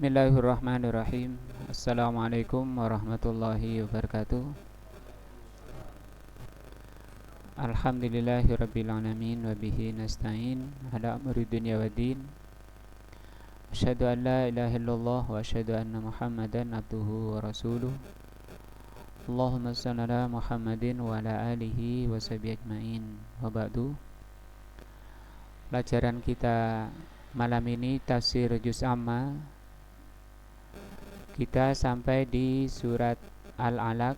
Bismillahirrahmanirrahim. Assalamualaikum warahmatullahi wabarakatuh. Alhamdulillahirabbil alamin wa bihi nasta'in ala amri dunya waddin. Asyhadu an la ilaha illallah wa asyhadu anna Muhammadan abduhu wa rasuluh. Allahumma shalli ala Muhammadin wa ala alihi wa sahbihi ajmain. Wa ba'du. Pelajaran kita malam ini tafsir juz amma. Kita sampai di surat Al-Alaq.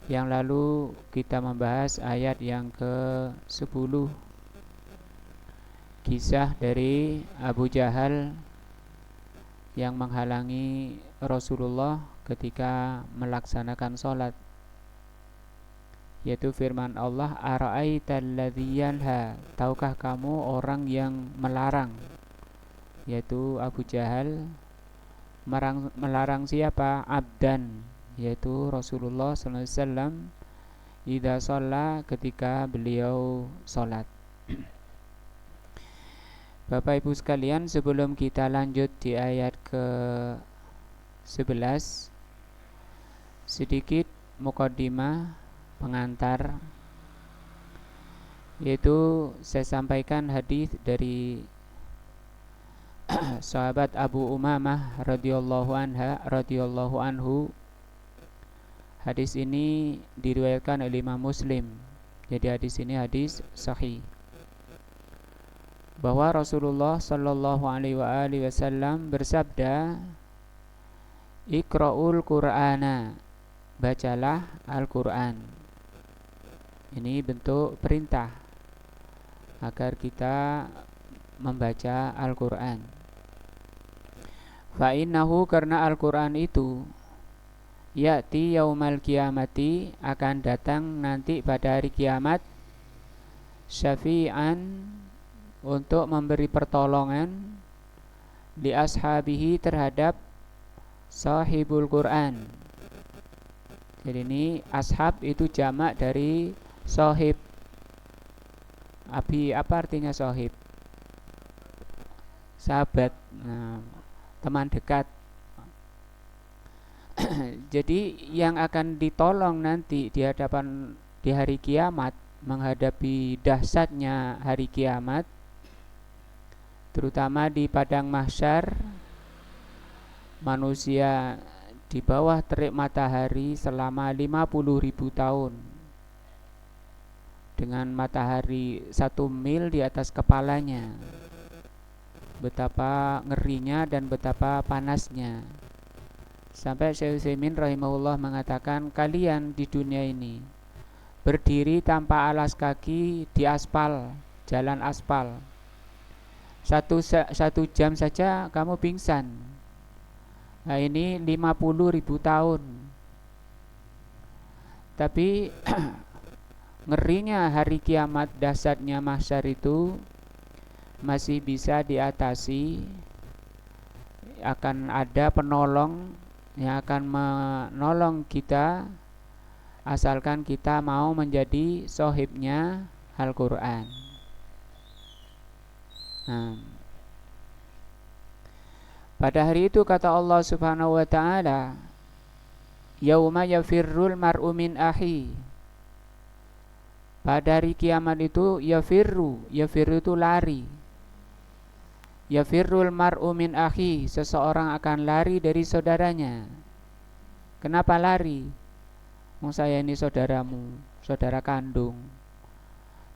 Yang lalu kita membahas ayat yang ke-10, kisah dari Abu Jahal yang menghalangi Rasulullah ketika melaksanakan sholat, yaitu firman Allah, ara'aital ladzi yanha, tahukah kamu orang yang melarang, yaitu Abu Jahal melarang siapa? Abdan, yaitu Rasulullah SAW, idza shalla, ketika beliau sholat. Bapak Ibu sekalian, sebelum kita lanjut di ayat ke-11, sedikit muqaddimah, pengantar, yaitu saya sampaikan hadis dari sahabat Abu Umamah radhiyallahu anhu. Hadis ini diriwayatkan oleh Imam Muslim. Jadi hadis ini hadis sahih, bahwa Rasulullah sallallahu alaihi wasallam bersabda, Iqra'ul Qur'ana, bacalah Al-Qur'an. Ini bentuk perintah agar kita membaca Al-Qur'an. Fa'innahu, karena Al-Qur'an itu, ya'ti yaumal kiamati, akan datang nanti pada hari kiamat, syafi'an, untuk memberi pertolongan, li ashabihi, terhadap sahibul Qur'an. Jadi ini ashab itu jamak dari sahib. Apa artinya sahib? Sahabat, teman dekat. Jadi yang akan ditolong nanti di hari kiamat, menghadapi dahsyatnya hari kiamat, terutama di padang mahsyar, manusia di bawah terik matahari selama 50.000 tahun, dengan matahari 1 mil di atas kepalanya. Betapa ngerinya dan betapa panasnya. Sampai Syekh Utsaimin rahimahullah mengatakan, kalian di dunia ini berdiri tanpa alas kaki di aspal, jalan aspal. Satu jam saja kamu pingsan. Nah, ini 50.000 tahun. Tapi ngerinya hari kiamat, dahsyatnya mahsyar itu masih bisa diatasi. Akan ada penolong yang akan menolong kita, asalkan kita mau menjadi sohibnya Al-Quran. Pada hari itu kata Allah subhanahu wa ta'ala, yauma yafirrul mar'u min akhi. Pada hari kiamat itu yafirru itu lari. Yafirrul mar'u min akhi, seseorang akan lari dari saudaranya. Kenapa lari? Saya ini saudaramu, saudara kandung.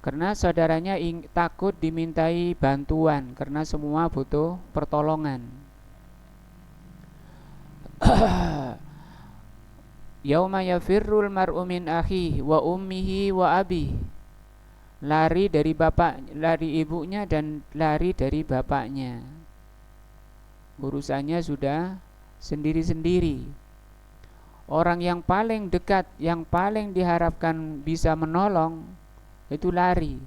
Karena saudaranya takut dimintai bantuan, karena semua butuh pertolongan. Yauma yafirrul mar'u min akhi wa ummihi wa abi. Lari dari ibunya dan lari dari bapaknya. Urusannya sudah sendiri-sendiri. Orang yang paling dekat, yang paling diharapkan bisa menolong, itu lari.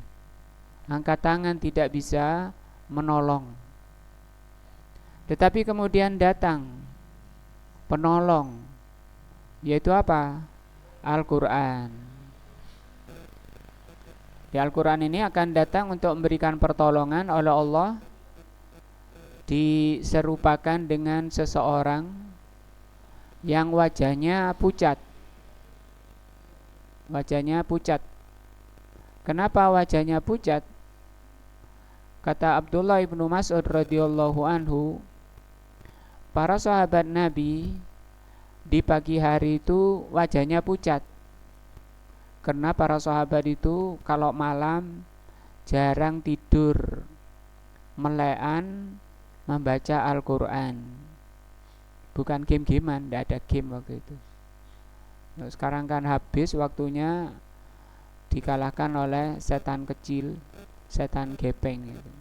Angkat tangan tidak bisa menolong. Tetapi kemudian datang penolong, yaitu apa? Al-Quran. Al-Quran ini akan datang untuk memberikan pertolongan oleh Allah diserupakan dengan seseorang yang wajahnya pucat. Wajahnya pucat. Kenapa wajahnya pucat? Kata Abdullah ibnu Mas'ud radhiyallahu anhu, para sahabat Nabi di pagi hari itu wajahnya pucat. Karena para sahabat itu kalau malam jarang tidur, melekan membaca Al-Quran. Bukan game-gamean, tidak ada game waktu itu. Nah, sekarang kan habis waktunya, dikalahkan oleh setan kecil, setan gepeng gitu.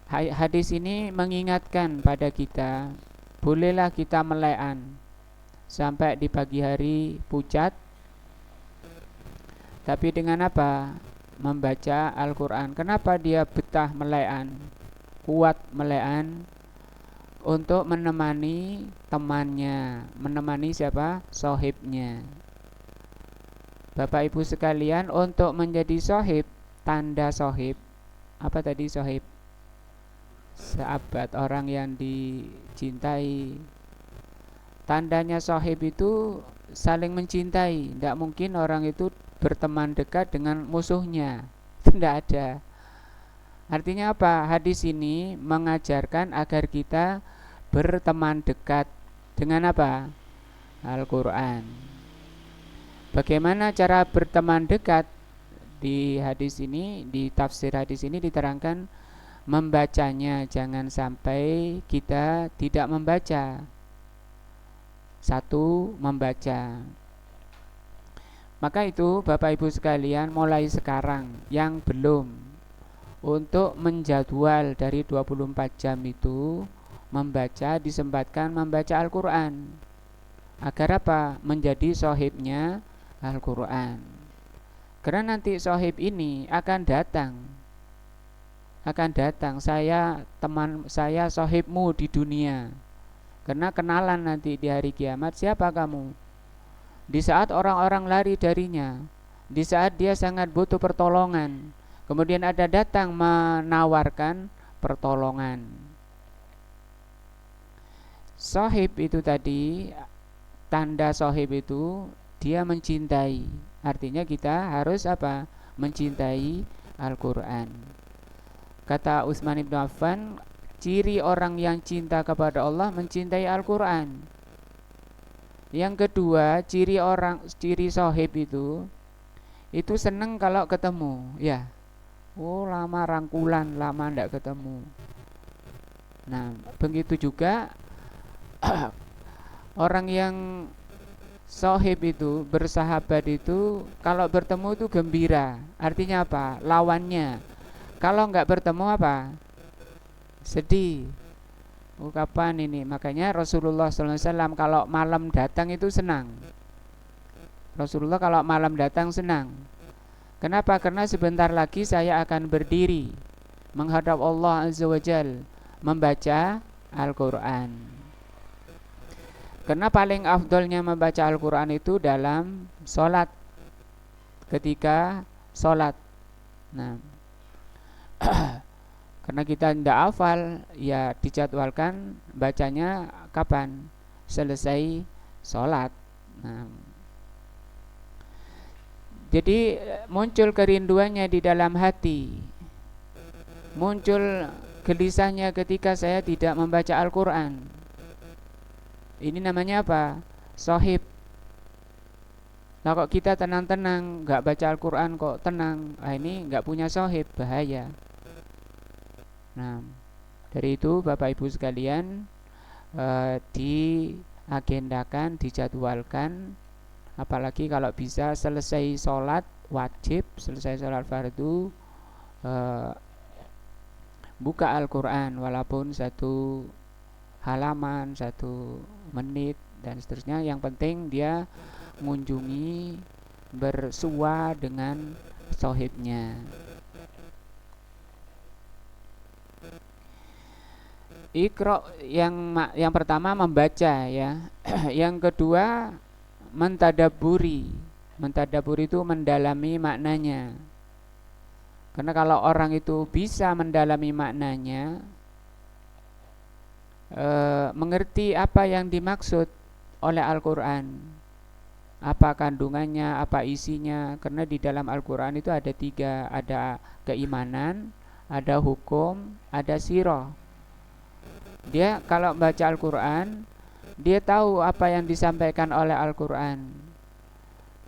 Hadis ini mengingatkan pada kita, bolehlah kita melekan sampai di pagi hari pucat, tapi dengan apa? Membaca Al-Quran. Kenapa dia betah melekan, kuat melekan? Untuk menemani temannya. Menemani siapa? Sohibnya. Bapak ibu sekalian, untuk menjadi sohib, tanda sohib, apa tadi sohib? Sahabat, orang yang dicintai. Tandanya sohib itu saling mencintai. Tidak mungkin orang itu berteman dekat dengan musuhnya. Tidak ada. Artinya apa? Hadis ini mengajarkan agar kita berteman dekat dengan apa? Al-Quran. Bagaimana cara berteman dekat? Di hadis ini, di tafsir hadis ini diterangkan membacanya. Jangan sampai kita tidak membaca. Satu, membaca. Maka itu Bapak Ibu sekalian, mulai sekarang yang belum, untuk menjadwal dari 24 jam itu membaca, disempatkan membaca Al-Quran. Agar apa? Menjadi sohibnya Al-Quran. Karena nanti sohib ini akan datang. Akan datang, saya teman, saya sohibmu di dunia. Karena kenalan nanti di hari kiamat, siapa kamu? Di saat orang-orang lari darinya, di saat dia sangat butuh pertolongan, kemudian ada datang menawarkan pertolongan. Sohib itu tadi, tanda sohib itu dia mencintai. Artinya kita harus apa? Mencintai Al-Quran. Kata Utsman bin Affan, ciri orang yang cinta kepada Allah mencintai Al-Quran. Yang kedua, ciri sohib itu seneng kalau ketemu, ya. Oh, lama rangkulan, lama ndak ketemu. Nah, begitu juga orang yang sohib itu, bersahabat itu, kalau bertemu itu gembira. Artinya apa? Lawannya. Kalau nggak bertemu apa? Sedih. Oh, kapan ini? Makanya Rasulullah SAW kalau malam datang itu senang. Rasulullah kalau malam datang senang. Kenapa? Karena sebentar lagi saya akan berdiri menghadap Allah Azza wa Jal, membaca Al-Quran. Karena paling afdolnya membaca Al-Quran itu dalam sholat, ketika sholat. Nah, karena kita tidak hafal, ya dijadwalkan bacanya kapan? Selesai sholat. Nah, jadi muncul kerinduannya di dalam hati, muncul gelisahnya ketika saya tidak membaca Al-Quran. Ini namanya apa? Sohib. Nah, kok kita tenang-tenang gak baca Al-Quran kok tenang, ini gak punya sohib, bahaya. Nah, dari itu Bapak Ibu sekalian, diagendakan, dijadwalkan. Apalagi kalau bisa selesai sholat wajib, selesai sholat fardu, buka Al-Quran walaupun 1 halaman, 1 menit dan seterusnya. Yang penting dia mengunjungi, bersua dengan sohibnya. Iqra yang pertama membaca, ya. Yang kedua mentadaburi. Mentadaburi itu mendalami maknanya. Karena kalau orang itu bisa mendalami maknanya, mengerti apa yang dimaksud oleh Al-Quran, apa kandungannya, apa isinya. Karena di dalam Al-Quran itu ada tiga, ada keimanan, ada hukum, ada sirah. Dia kalau baca Al-Quran, dia tahu apa yang disampaikan oleh Al-Quran.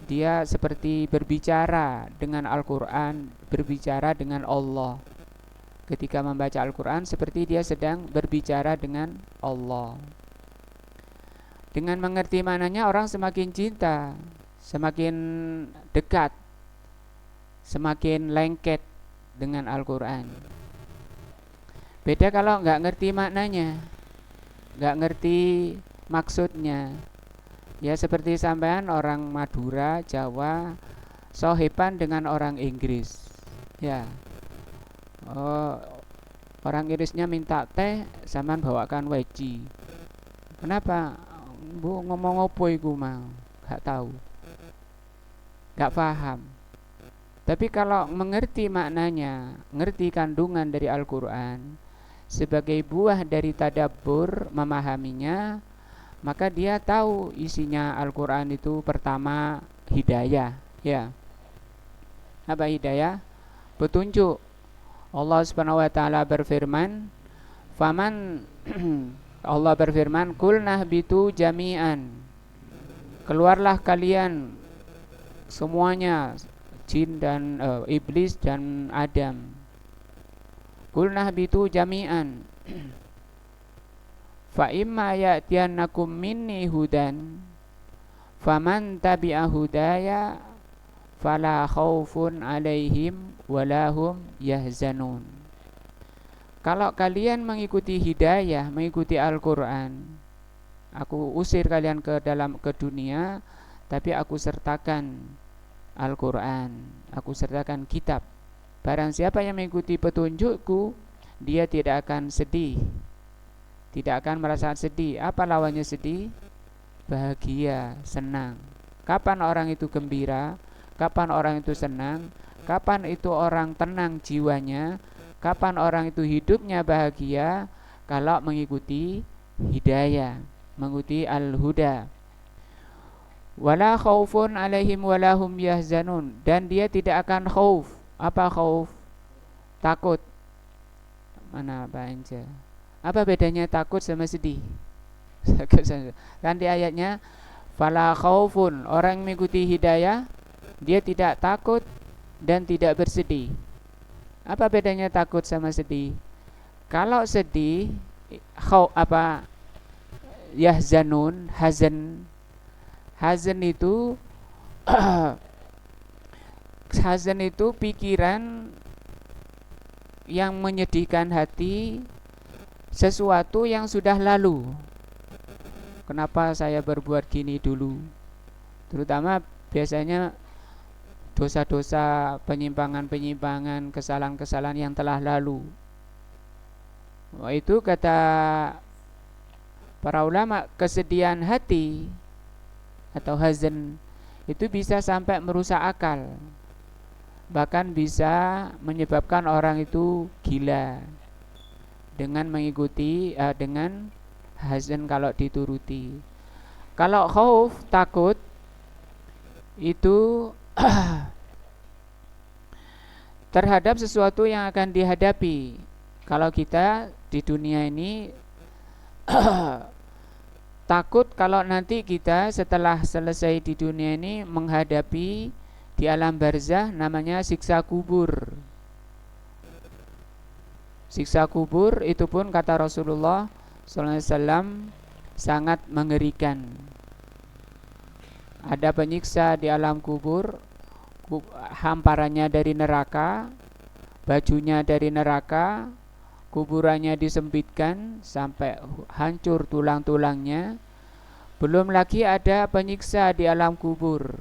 Dia seperti berbicara dengan Al-Quran, berbicara dengan Allah. Ketika membaca Al-Quran seperti dia sedang berbicara dengan Allah. Dengan mengerti maknanya orang semakin cinta, semakin dekat, semakin lengket dengan Al-Quran. Beda kalau nggak ngerti maknanya, nggak ngerti maksudnya. Ya seperti sampean orang Madura, Jawa, sohiban dengan orang Inggris. Ya, orang Inggrisnya minta teh, sampean bawakan weci. Kenapa? Bu ngomong apa iku mau? Gak tahu, gak paham. Tapi kalau mengerti maknanya, ngerti kandungan dari Al-Quran, sebagai buah dari tadabbur, memahaminya, maka dia tahu isinya Al-Quran itu pertama hidayah. Ya, apa hidayah? Petunjuk. Allah Subhanahu wa taala berfirman, "Faman" Allah berfirman, "Qul nahbitu jami'an." Keluarlah kalian semuanya, jin dan iblis dan Adam. Qul nahbitu jami'an. Fa imma ya'tiyannakum minni hudan faman tabi'a hudaya fala khaufun 'alaihim walahum yahzanun. Kalau kalian mengikuti hidayah, mengikuti Al-Quran, aku usir kalian ke dunia, tapi aku sertakan Al-Quran, aku sertakan kitab. Barang siapa yang mengikuti petunjukku, dia tidak akan sedih, tidak akan merasa sedih. Apa lawannya sedih? Bahagia, senang. Kapan orang itu gembira? Kapan orang itu senang? Kapan itu orang tenang jiwanya? Kapan orang itu hidupnya bahagia? Kalau mengikuti hidayah, mengikuti al-huda. Wala khaufun alaihim walahum yahzanun. Dan dia tidak akan khauf. Apa khauf? Takut. Mana baca? Apa bedanya takut sama sedih? Kan di ayatnya, fala khaufun, orang yang mengikuti hidayah, dia tidak takut dan tidak bersedih. Apa bedanya takut sama sedih? Kalau sedih, yahzanun, hazan itu hazan itu pikiran yang menyedihkan hati, sesuatu yang sudah lalu. Kenapa saya berbuat gini dulu? Terutama biasanya dosa-dosa, penyimpangan-penyimpangan, kesalahan-kesalahan yang telah lalu. Itu kata para ulama, kesedihan hati atau hazan itu bisa sampai merusak akal, bahkan bisa menyebabkan orang itu gila dengan mengikuti dengan hazan kalau dituruti. Kalau khauf, takut, itu terhadap sesuatu yang akan dihadapi. Kalau kita di dunia ini takut kalau nanti kita setelah selesai di dunia ini menghadapi di alam barzah, namanya siksa kubur. Siksa kubur itu pun kata Rasulullah SAW sangat mengerikan. Ada penyiksa di alam kubur, hamparannya dari neraka, bajunya dari neraka, kuburannya disempitkan sampai hancur tulang-tulangnya. Belum lagi ada penyiksa di alam kubur.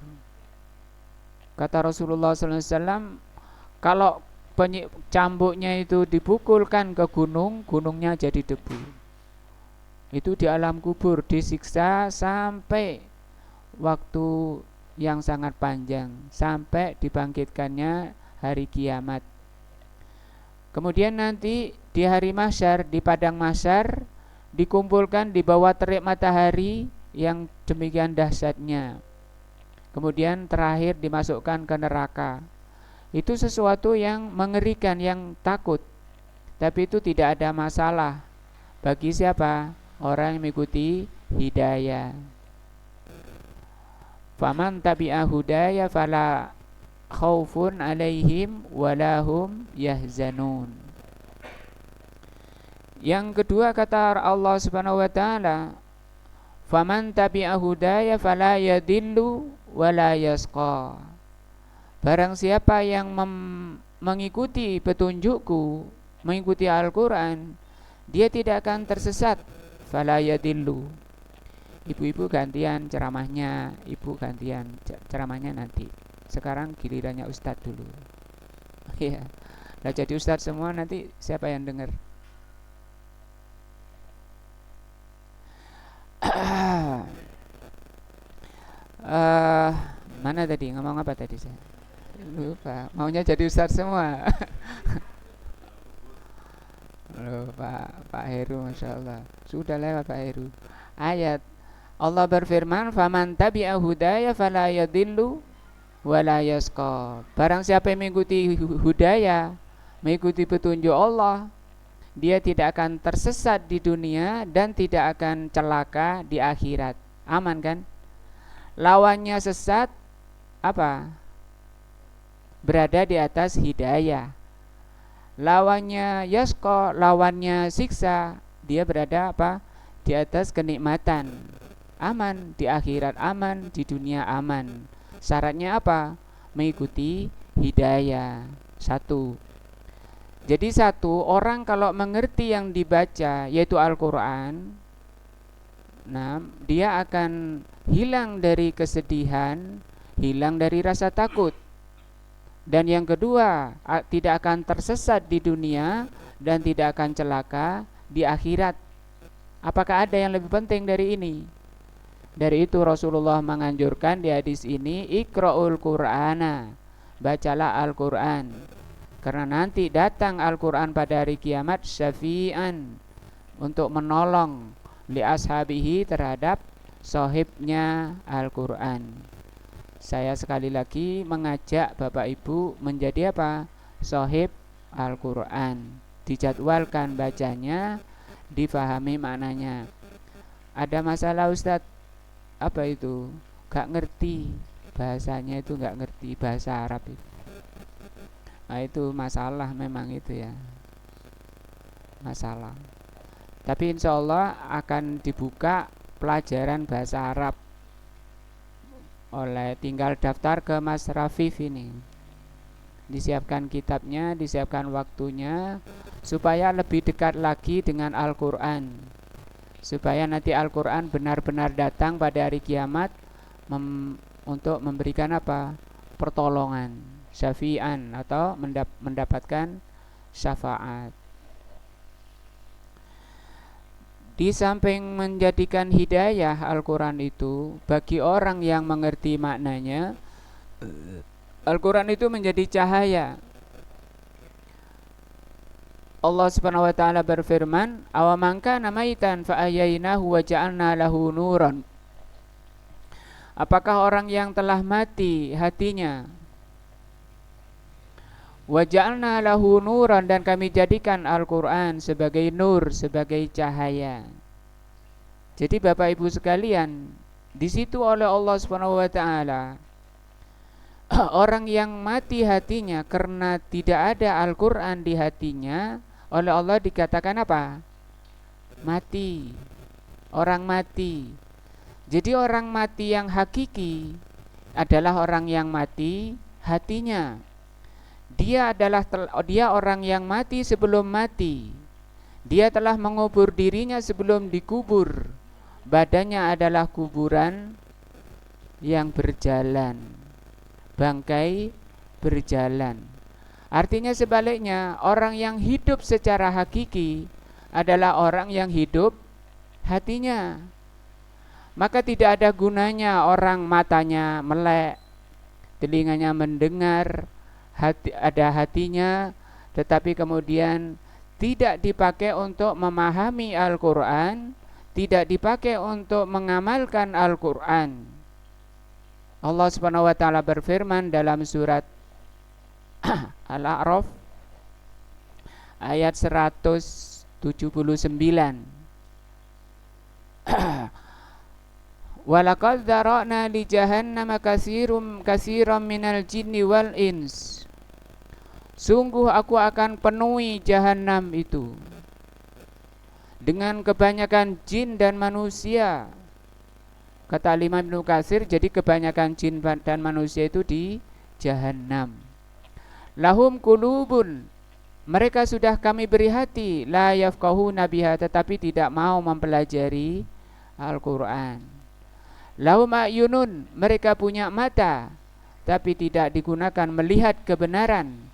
Kata Rasulullah SAW, kalau cambuknya itu dipukulkan ke gunung, gunungnya jadi debu. Itu di alam kubur, disiksa sampai waktu yang sangat panjang, sampai dibangkitkannya hari kiamat. Kemudian nanti di hari mahsyar, di padang mahsyar, dikumpulkan di bawah terik matahari yang demikian dahsyatnya. Kemudian terakhir dimasukkan ke neraka. Itu sesuatu yang mengerikan, yang takut. Tapi itu tidak ada masalah bagi siapa? Orang yang mengikuti hidayah. Faman tabi'a hudaya fala khaufun alaihim walahum yahzanun. Yang kedua kata Allah Subhanahu wa taala, faman tabi'a hudaya fala yadillu wala yasqa. Barang siapa yang mengikuti petunjukku, mengikuti Al-Quran, dia tidak akan tersesat. Fala yadillu. Ibu-ibu gantian ceramahnya, ibu gantian ceramahnya nanti. Sekarang gilirannya Ustadz dulu. Ya, nah jadi Ustadz semua, nanti siapa yang dengar? Mana tadi, ngomong apa tadi saya? Lupa. Maunya jadi Ustadz semua. Loh, Pak Heru, Masya Allah. Sudah lewat Pak Heru. Ayat Allah berfirman, faman tabi'a hudaya fala yadillu wala yasqa. Barang siapa yang mengikuti hudaya, mengikuti petunjuk Allah, dia tidak akan tersesat di dunia dan tidak akan celaka di akhirat. Aman kan? Lawannya sesat apa? Berada di atas hidayah. Lawannya yasqa, lawannya siksa, dia berada apa? Di atas kenikmatan. Aman di akhirat, aman di dunia, aman. Syaratnya apa? Mengikuti hidayah. Satu. Jadi satu, orang kalau mengerti yang dibaca yaitu Al-Quran, nah, dia akan hilang dari kesedihan, hilang dari rasa takut. Dan yang kedua, tidak akan tersesat di dunia dan tidak akan celaka di akhirat. Apakah ada yang lebih penting dari ini? Dari itu Rasulullah menganjurkan di hadis ini, Iqra'ul Qur'ana, bacalah Al-Quran. Karena nanti datang Al-Quran pada hari kiamat syafi'an, untuk menolong li ashabihi, terhadap sahibnya Al-Quran. Saya sekali lagi mengajak Bapak Ibu menjadi apa? Sahib Al-Quran. Dijadwalkan bacanya, difahami maknanya. Ada masalah Ustadz, apa itu? Gak ngerti bahasanya, itu gak ngerti bahasa Arab itu. Nah itu masalah, memang itu ya, masalah. Tapi insya Allah akan dibuka pelajaran bahasa Arab oleh, tinggal daftar ke Mas Rafif ini. Disiapkan kitabnya, disiapkan waktunya, supaya lebih dekat lagi dengan Al-Quran, supaya nanti Al-Quran benar-benar datang pada hari kiamat untuk memberikan apa? Pertolongan, syafi'an, atau mendapatkan syafaat. Di samping menjadikan hidayah Al-Quran itu bagi orang yang mengerti maknanya, Al-Quran itu menjadi cahaya. Allah Subhanahu wa taala berfirman, "Awaman kana maitan fa ahyainahu wa ja'alna lahu nuran." Apakah orang yang telah mati hatinya, wa ja'alna lahu nuran, dan kami jadikan Al-Qur'an sebagai nur, sebagai cahaya. Jadi Bapak Ibu sekalian, di situ oleh Allah Subhanahu wa taala, orang yang mati hatinya karena tidak ada Al-Qur'an di hatinya, oleh Allah dikatakan apa? Mati. Orang mati. Jadi orang mati yang hakiki adalah orang yang mati hatinya. Dia orang yang mati sebelum mati. Dia telah mengubur dirinya sebelum dikubur. Badannya adalah kuburan yang berjalan, bangkai berjalan. Artinya sebaliknya, orang yang hidup secara hakiki adalah orang yang hidup hatinya. Maka tidak ada gunanya orang matanya melek, telinganya mendengar, ada hatinya, tetapi kemudian tidak dipakai untuk memahami Al-Quran, tidak dipakai untuk mengamalkan Al-Quran. Allah Subhanahu wa taala berfirman dalam surat Al-A'raf ayat 179. Walaqad dzara'na li jahannama katsiran minal jinni wal ins. Sungguh aku akan penuhi jahanam itu dengan kebanyakan jin dan manusia. Kata Imam Ibnu Katsir, jadi kebanyakan jin dan manusia itu di jahanam. Lahum qulubun, mereka sudah kami beri hati, la yafqahuna biha, tetapi tidak mau mempelajari Al-Quran. Lahum a'yunun, mereka punya mata, tapi tidak digunakan melihat kebenaran.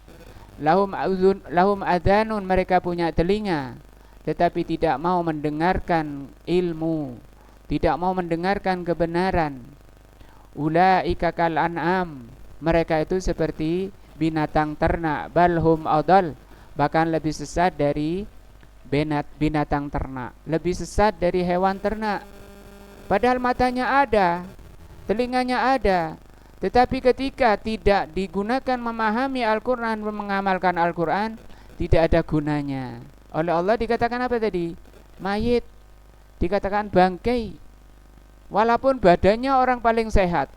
Lahum adhanun, mereka punya telinga, tetapi tidak mau mendengarkan ilmu, tidak mau mendengarkan kebenaran. Ulaika kal an'am, mereka itu seperti binatang ternak. Balhum adal, bahkan lebih sesat dari binatang ternak, lebih sesat dari hewan ternak. Padahal matanya ada, telinganya ada, tetapi ketika tidak digunakan memahami Al-Quran, mengamalkan Al-Quran, tidak ada gunanya. Oleh Allah dikatakan apa tadi? Mayit, dikatakan bangkai. Walaupun badannya orang paling sehat,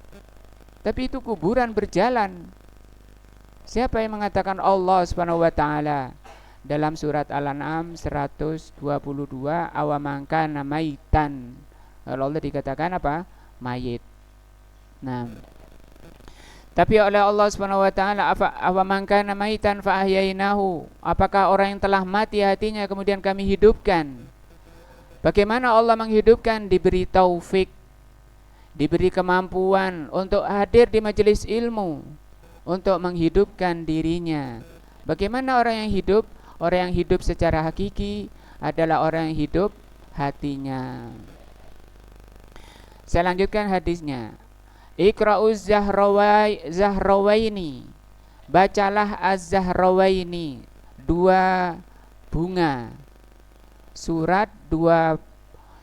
tapi itu kuburan berjalan. Siapa yang mengatakan? Allah Subhanahu wa taala dalam surat Al-An'am 122, awamangkana maitan. Allah dikatakan apa? Mayit. Nah, tapi oleh Allah Subhanahu wa taala, awamangkana maitan fa ahyainahu, apakah orang yang telah mati hatinya kemudian kami hidupkan? Bagaimana Allah menghidupkan? Diberi taufik, diberi kemampuan untuk hadir di majelis ilmu, untuk menghidupkan dirinya. Bagaimana orang yang hidup? Orang yang hidup secara hakiki adalah orang yang hidup hatinya. Saya lanjutkan hadisnya. Iqra'uz Zahrawaini, bacalah Az-Zahrawaini, dua bunga. Dua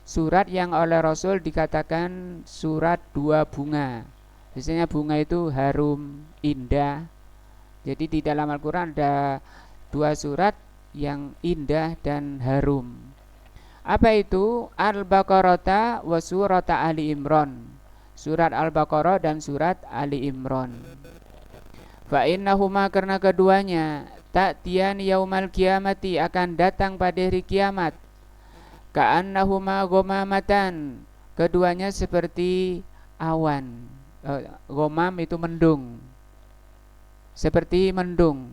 surat yang oleh Rasul dikatakan surat dua bunga. Biasanya bunga itu harum, indah. Jadi di dalam Al-Quran ada dua surat yang indah dan harum. Apa itu? Al-Baqarah wa surat Ali Imran. Surat Al-Baqarah dan surat Ali Imran. Fa innahuma, karena keduanya, ta'tiyan yaumal kiamati, akan datang pada hari kiamat. Ka'annahuma ghamamatan, keduanya seperti awan. Ghamam itu mendung, seperti mendung.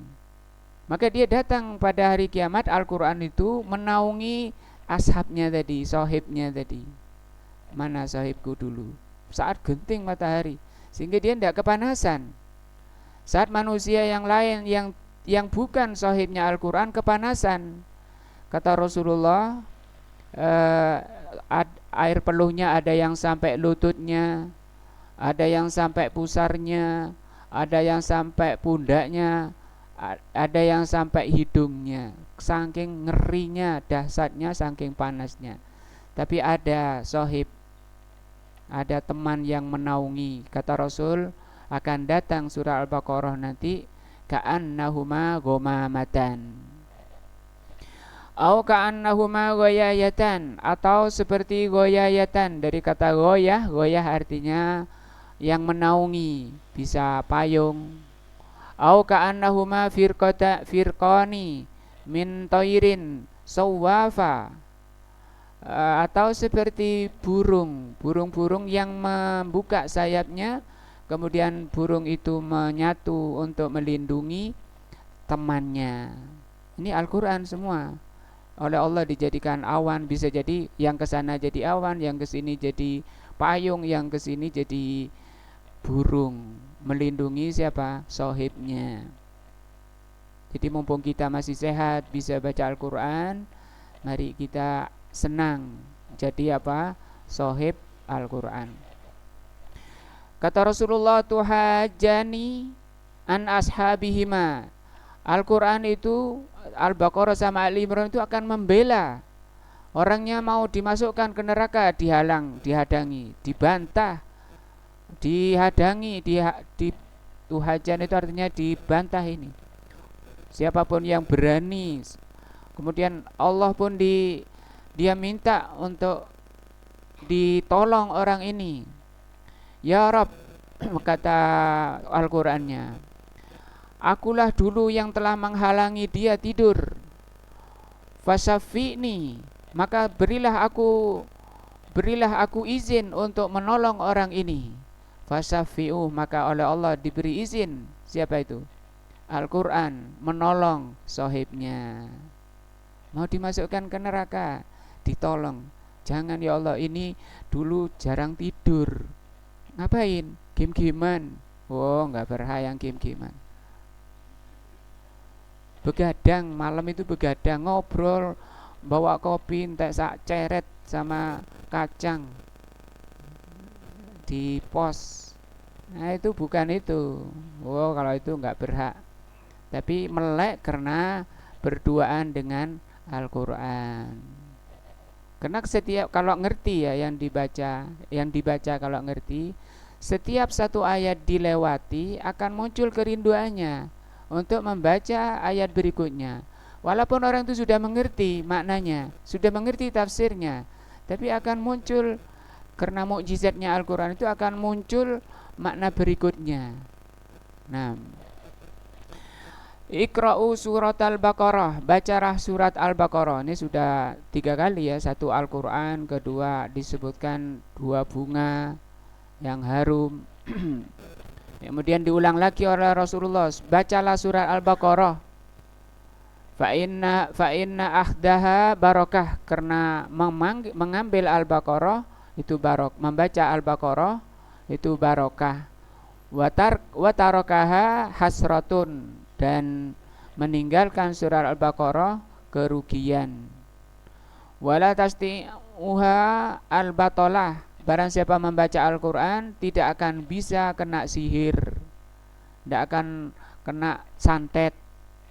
Maka dia datang pada hari kiamat. Al-Quran itu menaungi ashabnya tadi, sahibnya tadi. Mana sahibku dulu saat genting matahari, sehingga dia tidak kepanasan. Saat manusia yang lain yang bukan sahibnya Al-Quran kepanasan, kata Rasulullah, air peluhnya ada yang sampai lututnya, ada yang sampai pusarnya, ada yang sampai pundaknya, ada yang sampai hidungnya. Saking ngerinya, dahsyatnya, saking panasnya. Tapi ada sahib, ada teman yang menaungi. Kata Rasul, akan datang surah Al-Baqarah nanti, ka'annahuma ghamamatan, au ka'annahuma ghayayatan, atau seperti ghayayatan. Dari kata ghayah, ghayah artinya yang menaungi, bisa payung. Au ka'annahuma firqani min tairin sawafa, atau seperti burung-burung yang membuka sayapnya, kemudian burung itu menyatu untuk melindungi temannya. Ini Al-Quran semua. Oleh Allah dijadikan awan, bisa jadi yang kesana jadi awan, yang kesini jadi payung, yang kesini jadi burung, melindungi siapa? Sohibnya. Jadi mumpung kita masih sehat, bisa baca Al-Quran, mari kita senang jadi apa? Sohib Al-Quran. Kata Rasulullah, tuhajani an ashabihima, Al-Quran itu, Al-Baqarah sama Al-Imran itu akan membela orangnya mau dimasukkan ke neraka, dihalang, dihadangi, dibantah, dihadang, tuhajan itu artinya dibantah ini. Siapapun yang berani, kemudian Allah pun dia minta untuk ditolong orang ini. Ya Rabb, kata Al-Qur'annya, akulah dulu yang telah menghalangi dia tidur. Fasafi'ni, maka berilah aku izin untuk menolong orang ini. Fasafi'u, maka oleh Allah diberi izin. Siapa itu? Al-Quran menolong sahibnya. Mau dimasukkan ke neraka, ditolong. Jangan ya Allah, ini dulu jarang tidur. Ngapain? Game-gamean. Oh, nggak berhak yang game-gamean. Begadang, malam itu begadang, ngobrol, bawa kopi, entek sak ceret sama kacang di pos. Nah itu bukan itu. Oh, kalau itu nggak berhak. Tapi melek karena berduaan dengan Al-Quran. Karena setiap, kalau ngerti ya yang dibaca kalau ngerti, setiap satu ayat dilewati akan muncul kerinduannya untuk membaca ayat berikutnya. Walaupun orang itu sudah mengerti maknanya, sudah mengerti tafsirnya, tapi akan muncul, karena mukjizatnya Al-Quran itu akan muncul makna berikutnya. Nah, Iqra'u surat Al-Baqarah, bacalah surat Al-Baqarah. Ini sudah 3 kali ya, satu Al-Quran, kedua disebutkan 2 bunga yang harum. Kemudian diulang lagi oleh Rasulullah, bacalah surat Al-Baqarah. Fa inna ahdaha barokah, karena mengambil Al-Baqarah itu membaca Al-Baqarah itu barokah. Watarokaha hasratun, dan meninggalkan surat Al-Baqarah kerugian. Wala tasti'uha al-batalah, barang siapa membaca Al-Quran tidak akan bisa kena sihir, tidak akan kena santet.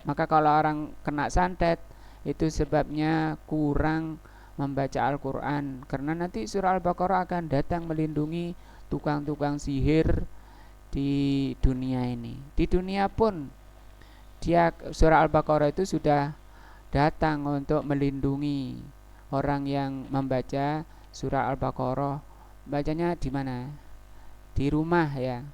Maka kalau orang kena santet, itu sebabnya kurang membaca Al-Quran, karena nanti surah Al-Baqarah akan datang melindungi tukang-tukang sihir di dunia ini. Di dunia pun surah Al-Baqarah itu sudah datang untuk melindungi orang yang membaca surah Al-Baqarah. Bacanya di mana? Di rumah ya.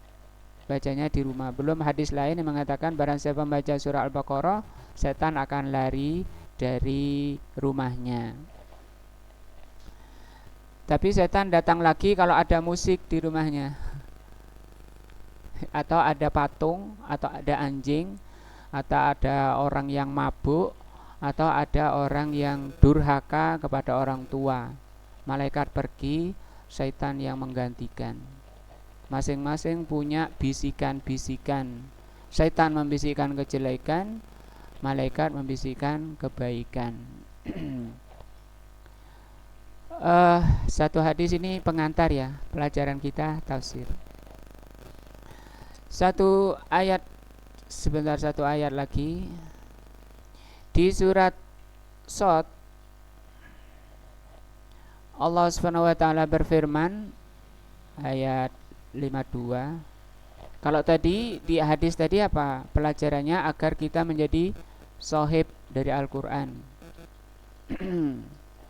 Bacanya di rumah. Belum hadis lain yang mengatakan barang siapa membaca surah Al-Baqarah, setan akan lari dari rumahnya. Tapi setan datang lagi kalau ada musik di rumahnya, atau ada patung, atau ada anjing, atau ada orang yang mabuk, atau ada orang yang durhaka kepada orang tua. Malaikat pergi, setan yang menggantikan. Masing-masing punya bisikan-bisikan. Setan membisikkan kejelekan, malaikat membisikkan kebaikan. Satu hadis ini pengantar ya pelajaran kita tafsir. Satu ayat lagi di surat Shad, Allah Subhanahu wa taala berfirman ayat 52. Kalau tadi di hadis tadi apa pelajarannya? Agar kita menjadi sohib dari Al-Quran.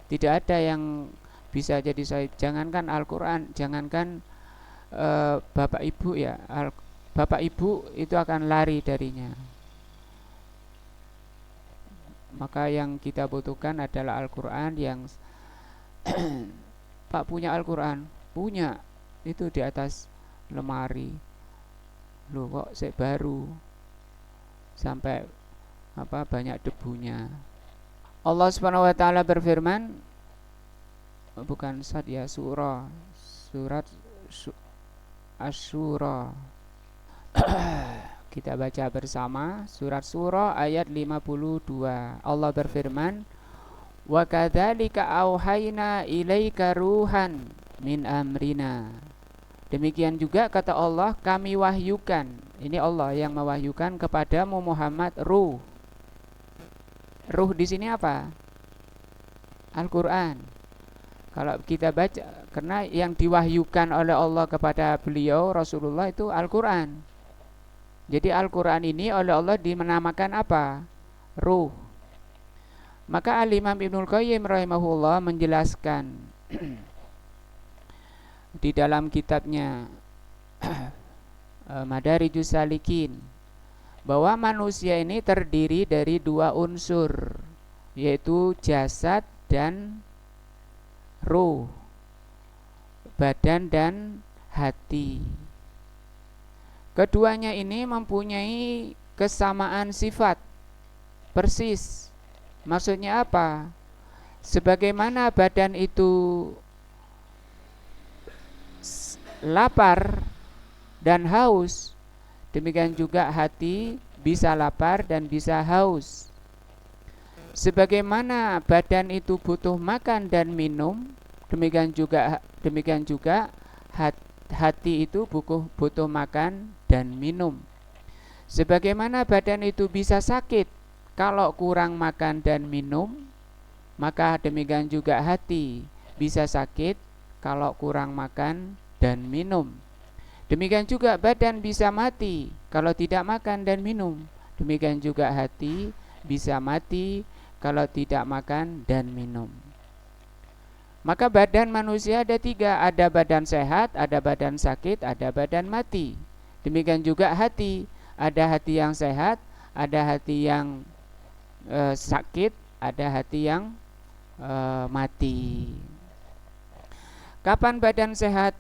Tidak ada yang bisa jadi sohib. Jangankan Al-Quran, jangankan bapak ibu ya, bapak ibu itu akan lari darinya. Maka yang kita butuhkan adalah Al-Quran yang Pak punya Al-Quran? Punya, itu di atas lemari. Loh kok baru, sampai banyak debunya. Allah Subhanahu wa taala berfirman, bukan Sad ya, surat Asy-Syura. Kita baca bersama surat Surah ayat 52. Allah berfirman, wa kadzalika auhayna ilaika ruhan min amrina. Demikian juga kata Allah, kami wahyukan Ini Allah yang mewahyukan kepadamu Muhammad ruh. Ruh di sini apa? Al-Quran. Kalau kita baca, karena yang diwahyukan oleh Allah kepada beliau Rasulullah itu Al-Quran. Jadi Al-Quran ini oleh Allah dimenamakan apa? Ruh. Maka Al-Imam Ibnul Qayyim rahimahullah menjelaskan di dalam kitabnya Madarijus Salikin bahwa manusia ini terdiri dari dua unsur, yaitu jasad dan ruh, badan dan hati. Keduanya ini mempunyai kesamaan sifat persis. Maksudnya apa? Sebagaimana badan itu lapar dan haus, demikian juga hati bisa lapar dan bisa haus. Sebagaimana badan itu butuh makan dan minum, demikian juga hati itu butuh makan dan minum. Sebagaimana badan itu bisa sakit kalau kurang makan dan minum, maka demikian juga hati bisa sakit kalau kurang makan dan minum. Demikian juga badan bisa mati kalau tidak makan dan minum. Demikian juga hati bisa mati kalau tidak makan dan minum. Maka badan manusia ada tiga, ada badan sehat, ada badan sakit, ada badan mati. Demikian juga hati, ada hati yang sehat, ada hati yang sakit, ada hati yang mati. Kapan badan sehat?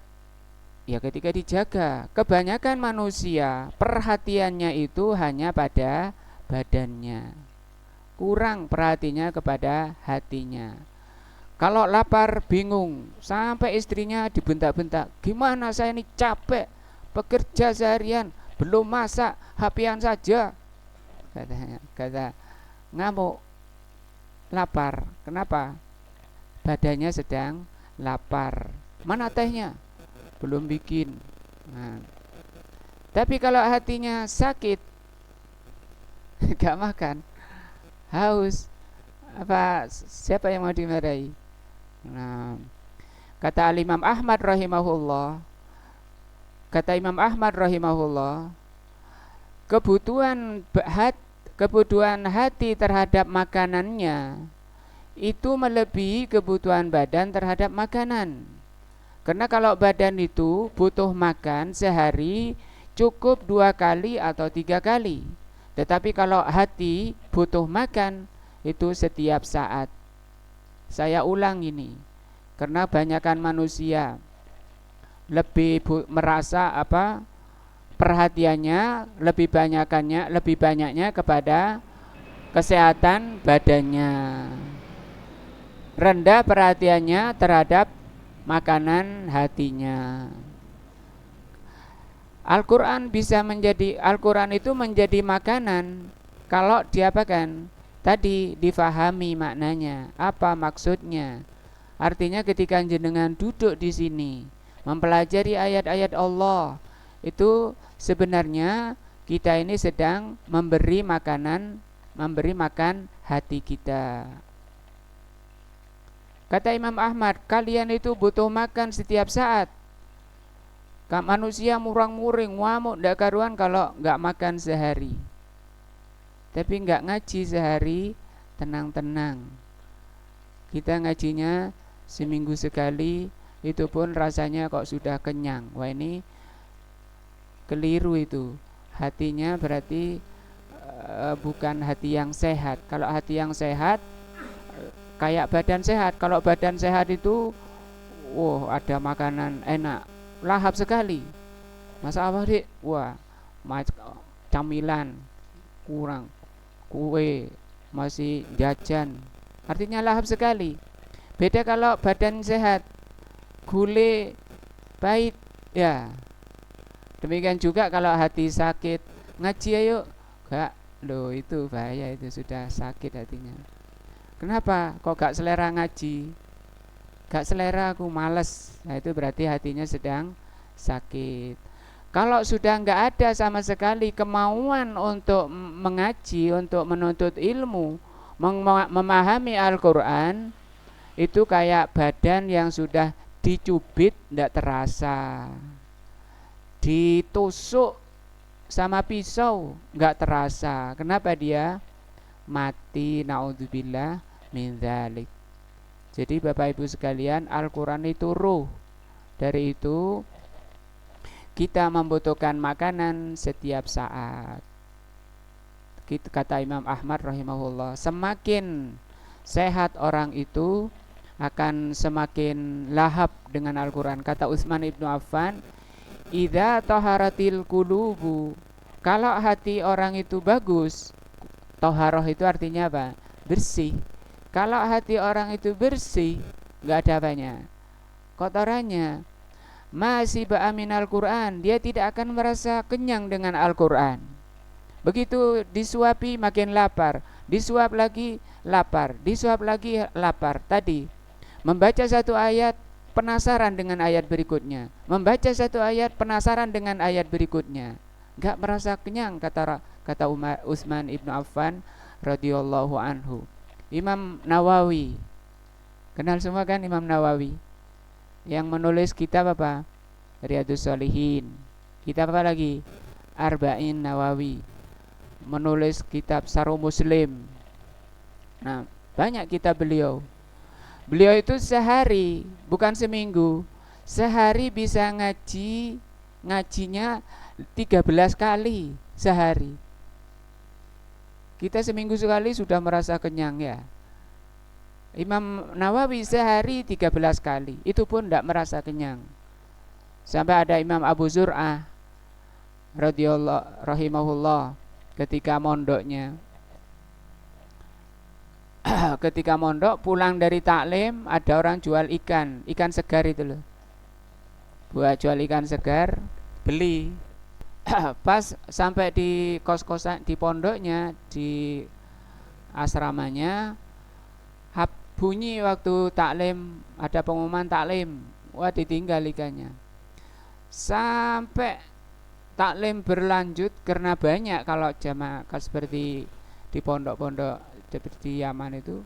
Ya ketika dijaga. Kebanyakan manusia perhatiannya itu hanya pada badannya, kurang perhatiannya kepada hatinya. Kalau lapar bingung, sampai istrinya dibentak-bentak, gimana saya ini capek bekerja seharian, belum masak, HP-an saja, kata ngamuk, lapar. Kenapa? Badannya sedang lapar. Mana tehnya? Belum bikin. Nah. Tapi kalau hatinya sakit, gak makan, haus, apa siapa yang mau dimarahi? Nah, kata Imam Ahmad rahimahullah, kebutuhan hati terhadap makanannya itu melebihi kebutuhan badan terhadap makanan. Karena kalau badan itu butuh makan sehari cukup 2 kali atau 3 kali. Tetapi kalau hati butuh makan itu setiap saat. Saya ulang ini, karena banyakkan manusia lebih merasa perhatiannya lebih banyaknya kepada kesehatan badannya, rendah perhatiannya terhadap makanan hatinya. Al-Quran itu menjadi makanan kalau diapakan? Tadi difahami maknanya, apa maksudnya. Artinya ketika jenengan duduk di sini mempelajari ayat-ayat Allah, itu sebenarnya kita ini sedang memberi makan hati kita. Kata Imam Ahmad, kalian itu butuh makan setiap saat. Manusia murang-muring, ngamuk, ndak karuan kalau nggak makan sehari. Tapi nggak ngaji sehari, tenang-tenang. Kita ngajinya seminggu sekali, itu pun rasanya kok sudah kenyang. Wah, ini keliru itu. Hatinya berarti bukan hati yang sehat. Kalau hati yang sehat kayak badan sehat. Kalau badan sehat itu ada makanan enak, lahap sekali. Masa apa dik? Wah, camilan kurang, kue masih jajan, artinya lahap sekali. Beda kalau badan sehat, gule pahit ya. Demikian juga kalau hati sakit, ngaji ayo gak, loh itu bahaya, itu sudah sakit hatinya. Kenapa kok gak selera ngaji? Gak selera, aku males. Nah itu berarti hatinya sedang sakit. Kalau sudah nggak ada sama sekali kemauan untuk mengaji, untuk menuntut ilmu, memahami Al-Quran, itu kayak badan yang sudah dicubit nggak terasa, ditusuk sama pisau nggak terasa. Kenapa dia mati? Naudzubillah min dzalik. Jadi Bapak Ibu sekalian, Al-Quran itu ruh. Dari itu kita membutuhkan makanan setiap saat. Kata Imam Ahmad rahimahullah, semakin sehat orang itu akan semakin lahap dengan Al-Quran. Kata Utsman ibnu Affan, idza taharatil qulubu, kalau hati orang itu bagus, taharah itu artinya apa? Bersih. Kalau hati orang itu bersih, nggak ada apanya, kotorannya, masih ba'aminal Quran, dia tidak akan merasa kenyang dengan Al-Quran. Begitu disuapi makin lapar, disuap lagi lapar, disuap lagi lapar. Tadi membaca satu ayat penasaran dengan ayat berikutnya, membaca satu ayat penasaran dengan ayat berikutnya, nggak merasa kenyang, kata Utsman ibnu Affan radhiyallahu anhu. Imam Nawawi, kenal semua kan Imam Nawawi, yang menulis kitab apa? Riyadhus Shalihin. Kitab apa lagi? Arba'in Nawawi. Menulis kitab Sharh Muslim. Nah, banyak kitab beliau. Beliau itu sehari, bukan seminggu, sehari bisa ngajinya 13 kali sehari. Kita seminggu sekali sudah merasa kenyang ya. Imam Nawawi sehari 13 kali, itu pun tidak merasa kenyang. Sampai ada Imam Abu Zur'ah radhiyallahu rahimahullah, ketika mondoknya ketika mondok pulang dari taklim, ada orang jual ikan segar itu loh. Buat jual ikan segar, beli. Pas sampai di kos-kosan, di pondoknya, di asramanya, bunyi waktu taklim, ada pengumuman taklim. Wah, ditinggal ikannya. Sampai taklim berlanjut, karena banyak kalau jamaah seperti di pondok-pondok seperti Yaman itu,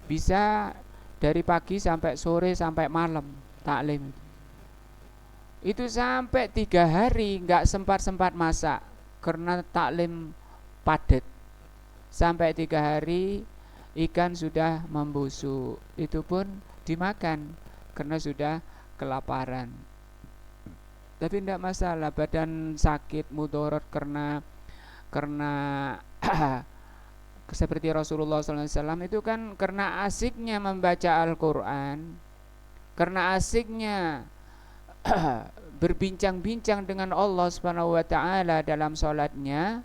bisa dari pagi sampai sore sampai malam taklim itu sampai 3 hari nggak sempat masak karena taklim padat. Sampai 3 hari ikan sudah membusuk, itu pun dimakan karena sudah kelaparan. Tapi tidak masalah, badan sakit mudorot karena seperti Rasulullah SAW itu kan karena asiknya membaca Al-Quran, karena asiknya berbincang-bincang dengan Allah Subhanahu wa taala dalam sholatnya,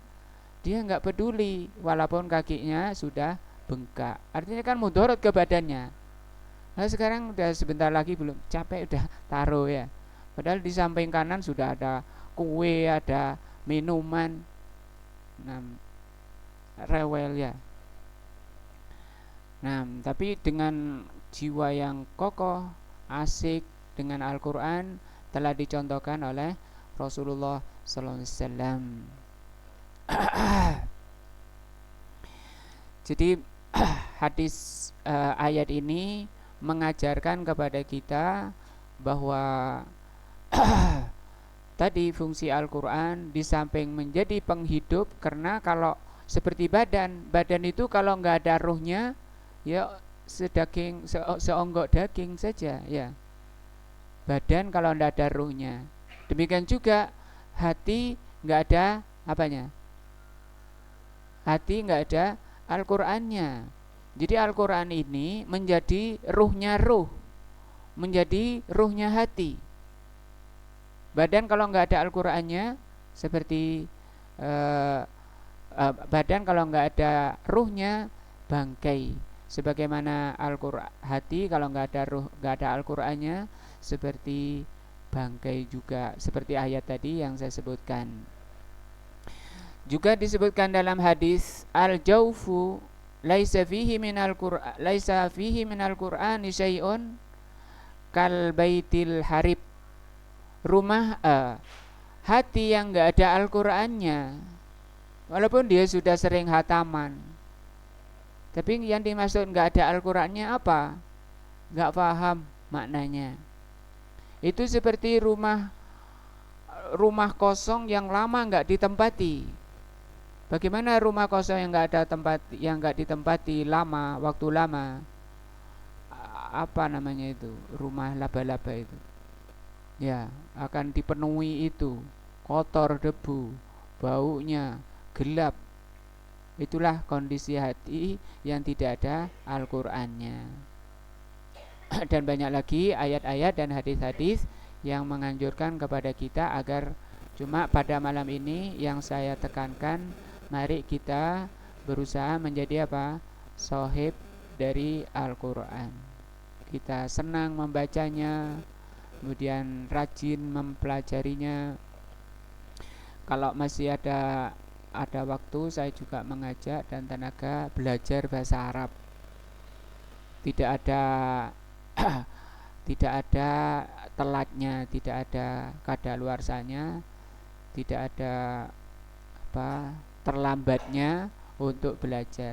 dia nggak peduli walaupun kakinya sudah bengkak. Artinya kan mudorot ke badannya. Nah, sekarang udah sebentar lagi belum capek udah taruh ya. Padahal di samping kanan sudah ada kue, ada minuman. Nah, rewel ya. Nah, tapi dengan jiwa yang kokoh, asik dengan Al-Quran telah dicontohkan oleh Rasulullah SAW. Jadi hadis ayat ini mengajarkan kepada kita bahwa tadi fungsi Al-Quran di samping menjadi penghidup, karena kalau seperti badan itu kalau nggak ada ruhnya, ya seonggok daging saja ya. Badan kalau tidak ada ruhnya. Demikian juga hati nggak ada apanya? Hati nggak ada Al-Qurannya. Jadi Al-Quran ini menjadi ruhnya ruh, menjadi ruhnya hati. Badan kalau nggak ada Al-Qurannya seperti badan kalau nggak ada ruhnya bangkai. Sebagaimana Al-Quran, hati kalau nggak ada ruh, nggak ada Al-Qurannya seperti bangkai juga, seperti ayat tadi yang saya sebutkan. Juga disebutkan dalam hadis, al-jaufu laisa fihi minal Qur'ani syai'un kal baitil harib. Rumah hati yang nggak ada Al-Qur'annya, walaupun dia sudah sering hataman, tapi yang dimaksud nggak ada Al-Qur'annya apa? Nggak paham maknanya. Itu seperti rumah kosong yang lama nggak ditempati. Bagaimana rumah kosong yang nggak ada tempat, yang nggak ditempati lama, waktu lama, apa namanya itu, rumah laba-laba itu, ya akan dipenuhi itu, kotor, debu, baunya, gelap. Itulah kondisi hati yang tidak ada Al-Qur'annya. Dan banyak lagi ayat-ayat dan hadis-hadis yang menganjurkan kepada kita agar, cuma pada malam ini yang saya tekankan, mari kita berusaha menjadi apa? Sohib dari Al-Qur'an. Kita senang membacanya, kemudian rajin mempelajarinya. Kalau masih ada waktu, saya juga mengajak dan tenaga belajar bahasa Arab. Tidak ada tidak ada telatnya, tidak ada kadaluarsanya, tidak ada terlambatnya untuk belajar.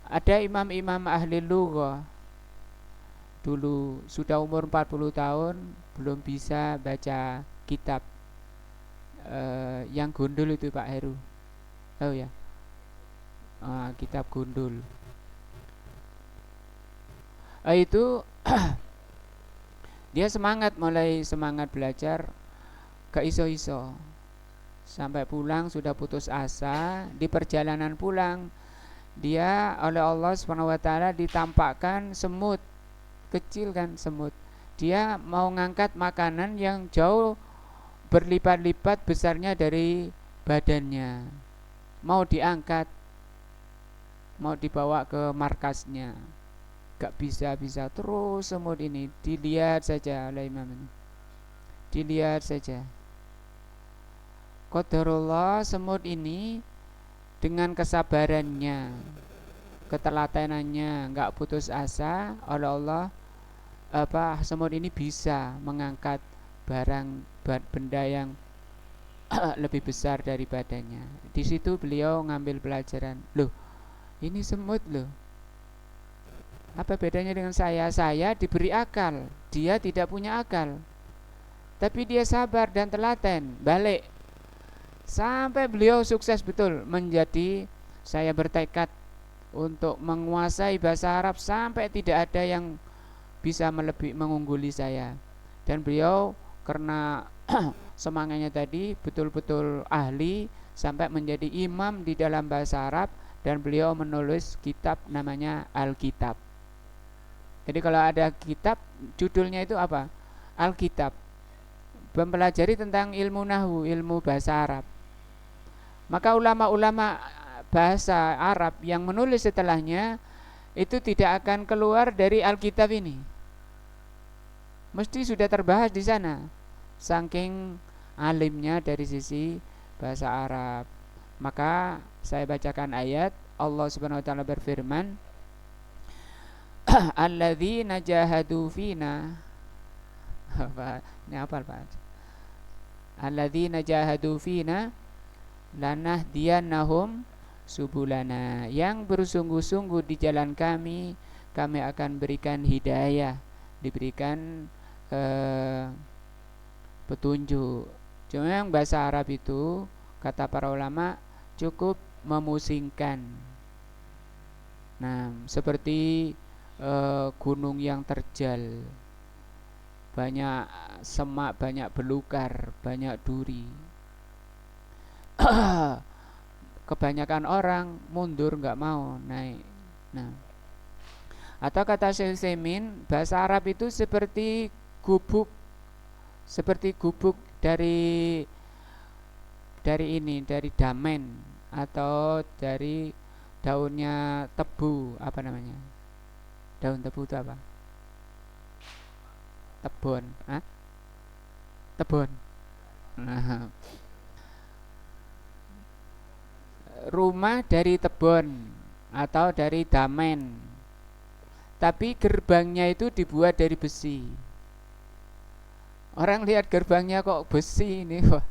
Ada imam-imam ahli lughah dulu sudah umur 40 tahun belum bisa baca kitab yang gundul itu, Pak Heru. Oh ya, kitab gundul. Itu dia mulai semangat belajar, gak iso-iso. Sampai pulang sudah putus asa. Di perjalanan pulang, dia oleh Allah SWT ditampakkan semut kecil, kan, semut. Dia mau ngangkat makanan yang jauh berlipat-lipat besarnya dari badannya, mau diangkat, mau dibawa ke markasnya, gak bisa. Terus semut ini dilihat saja oleh imam ini, dilihat saja. Qadarullah, semut ini dengan kesabarannya, ketelatenannya, gak putus asa, oleh Allah semut ini bisa mengangkat benda yang lebih besar dari badannya. Di situ beliau ngambil pelajaran. Loh, ini semut loh. Apa bedanya dengan saya? Saya diberi akal, dia tidak punya akal. Tapi dia sabar dan telaten, balik. Sampai beliau sukses betul menjadi, saya bertekad untuk menguasai bahasa Arab sampai tidak ada yang bisa mengungguli saya. Dan beliau karena semangatnya tadi betul-betul ahli sampai menjadi imam di dalam bahasa Arab, dan beliau menulis kitab namanya Alkitab. Jadi kalau ada kitab judulnya itu apa? Alkitab. Mempelajari tentang ilmu nahwu, ilmu bahasa Arab. Maka ulama-ulama bahasa Arab yang menulis setelahnya itu tidak akan keluar dari Alkitab ini. Mesti sudah terbahas di sana, saking alimnya dari sisi bahasa Arab. Maka saya bacakan ayat. Allah Subhanahu wa taala berfirman, alladzina jahadu fina. Ini apa, Pak? Alladzina jahadu fina lanahdiyannahum subulana. Yang bersungguh-sungguh di jalan kami akan berikan hidayah, diberikan petunjuk. Cuma yang bahasa Arab itu, kata para ulama, cukup memusingkan. Nah, seperti gunung yang terjal, banyak semak, banyak belukar, banyak duri. Kebanyakan orang mundur, nggak mau naik. Nah, atau kata Syekh Utsaimin, bahasa Arab itu seperti gubuk dari damen atau dari daunnya tebu. Apa namanya? Daun tebu itu apa? Tebon. Tebon. Nah, rumah dari tebon atau dari damen, tapi gerbangnya itu dibuat dari besi. Orang lihat gerbangnya kok besi ini, wah,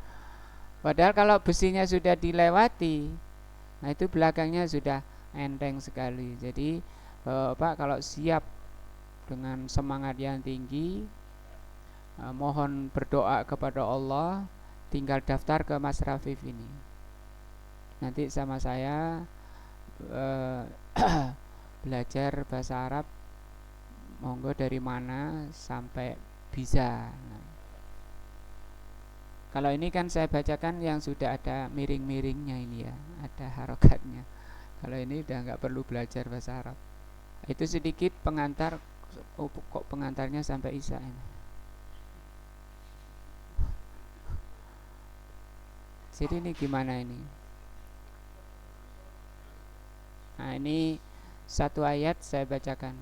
Padahal kalau besinya sudah dilewati, nah itu belakangnya sudah enteng sekali. Jadi Bapak kalau siap dengan semangat yang tinggi, mohon berdoa kepada Allah, tinggal daftar ke Mas Rafif ini. Nanti sama saya belajar bahasa Arab, monggo dari mana sampai bisa. Nah, kalau ini kan saya bacakan yang sudah ada miring-miringnya ini ya, ada harokatnya. Kalau ini udah nggak perlu belajar bahasa Arab. Itu sedikit pengantar. Oh, kok pengantarnya sampai Isa ini. Jadi ini gimana ini? Nah ini satu ayat saya bacakan.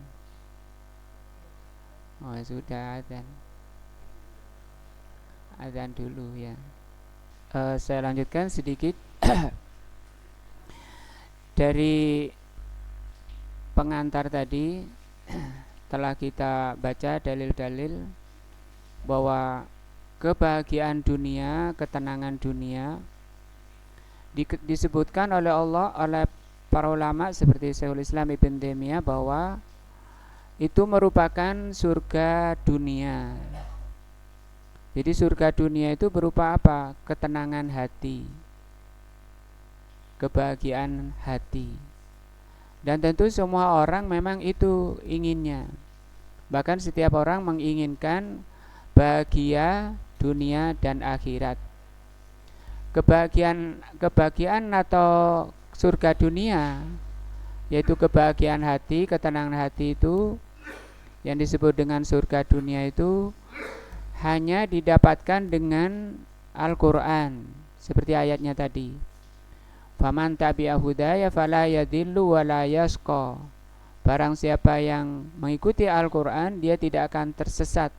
Oh sudah adzan dulu ya. Saya lanjutkan sedikit. Dari pengantar tadi telah kita baca dalil-dalil bahwa kebahagiaan dunia, ketenangan dunia disebutkan oleh Allah, oleh para ulama seperti Syekhul Islam Ibn Taimiyah, bahwa itu merupakan surga dunia. Jadi surga dunia itu berupa apa? Ketenangan hati, kebahagiaan hati. Dan tentu semua orang memang itu inginnya. Bahkan setiap orang menginginkan bahagia dunia dan akhirat. Kebahagiaan atau surga dunia, yaitu kebahagiaan hati, ketenangan hati, itu yang disebut dengan surga dunia itu hanya didapatkan dengan Al-Quran, seperti ayatnya tadi. Faman tabi'a hudaya fala yadhillu wa la yasqa. Barang siapa yang mengikuti Al-Quran, dia tidak akan tersesat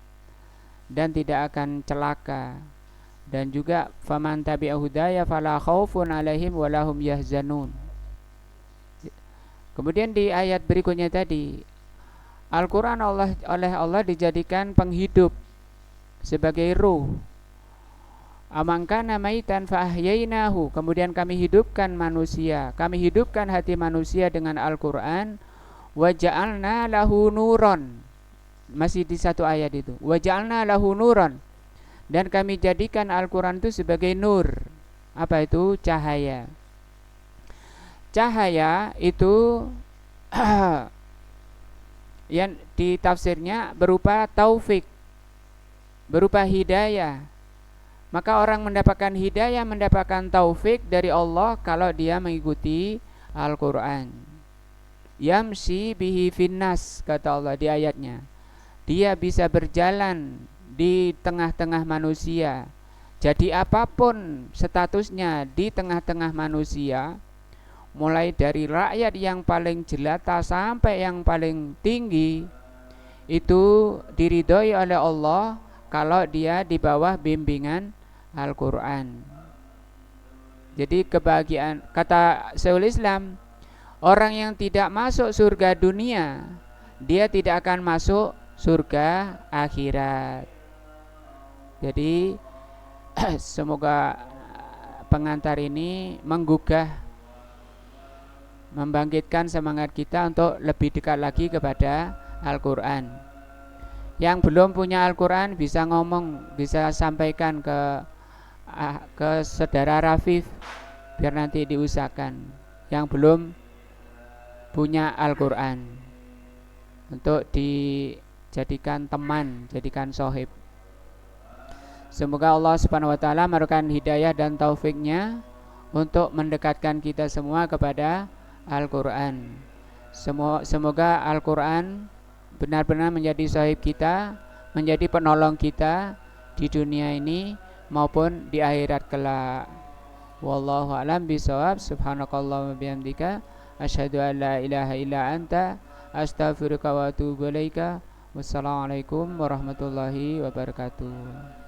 dan tidak akan celaka. Dan juga faman tabi'a hudaya fala khaufun alaihim wa lahum yahzanun. Kemudian di ayat berikutnya tadi, Al-Quran oleh Allah dijadikan penghidup sebagai ruh. Amangkana maitan fa'ahyainahu. Kemudian kami hidupkan manusia, kami hidupkan hati manusia dengan Al-Quran. Waja'alna lahu nuron. Masih di satu ayat itu, waja'alna lahu nuron. Dan kami jadikan Al-Quran itu sebagai nur. Apa itu? Cahaya. Cahaya itu yang ditafsirnya berupa taufik, berupa hidayah. Maka orang mendapatkan hidayah, mendapatkan taufik dari Allah kalau dia mengikuti Al-Quran. Yamsi bihi finnas, kata Allah di ayatnya. Dia bisa berjalan di tengah-tengah manusia. Jadi apapun statusnya di tengah-tengah manusia, mulai dari rakyat yang paling jelata sampai yang paling tinggi, itu diridhoi oleh Allah kalau dia di bawah bimbingan Al-Quran. Jadi kebahagiaan, kata Syekhul Islam, orang yang tidak masuk surga dunia, dia tidak akan masuk surga akhirat. Jadi semoga pengantar ini menggugah, membangkitkan semangat kita untuk lebih dekat lagi kepada Al-Quran. Yang belum punya Al-Quran bisa ngomong, bisa sampaikan ke saudara Rafif biar nanti diusahakan. Yang belum punya Al-Quran untuk dijadikan teman, jadikan sohib. Semoga Allah Subhanahu wa ta'ala memberikan hidayah dan taufiknya untuk mendekatkan kita semua kepada Al-Quran. Semoga Al-Quran benar-benar menjadi sahib kita, menjadi penolong kita di dunia ini maupun di akhirat kelak. Wallahu a'lam bishawab. Subhanakallahumma bihamdika asyhadu an la ilaha illa anta astaghfiruka wa atubu ilaika. Wassalamualaikum warahmatullahi wabarakatuh.